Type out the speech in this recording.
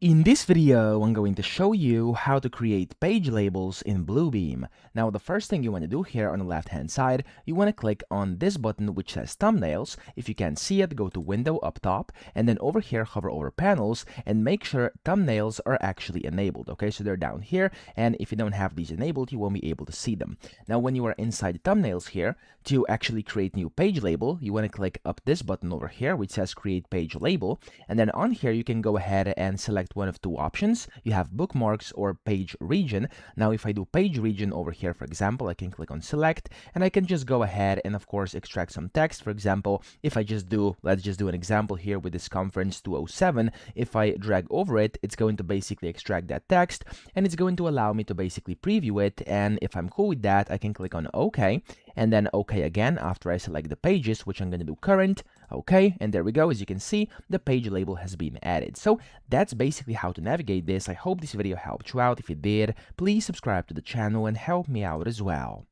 In this video, I'm going to show you how to create page labels in Bluebeam. Now, the first thing you want to do here on the left-hand side, you want to click on this button which says Thumbnails. If you can't see it, go to Window up top, and then over here, hover over Panels, and make sure Thumbnails are actually enabled, okay? So they're down here, and if you don't have these enabled, you won't be able to see them. Now, when you are inside Thumbnails here, to actually create new page label, you want to click up this button over here, which says Create Page Label, and then on here, you can go ahead and select one of two options. You have bookmarks or page region. Now, if I do page region over here, for example, I can click on select and I can just go ahead and of course extract some text. For example, if I just do, let's just do an example here with this conference 207. If I drag over it, it's going to basically extract that text and it's going to allow me to basically preview it. And if I'm cool with that, I can click on OK and then OK again after I select the pages, which I'm going to do current. OK, and there we go. As you can see, the page label has been added. So that's basically how to navigate this. I hope this video helped you out. If it did, please subscribe to the channel and help me out as well.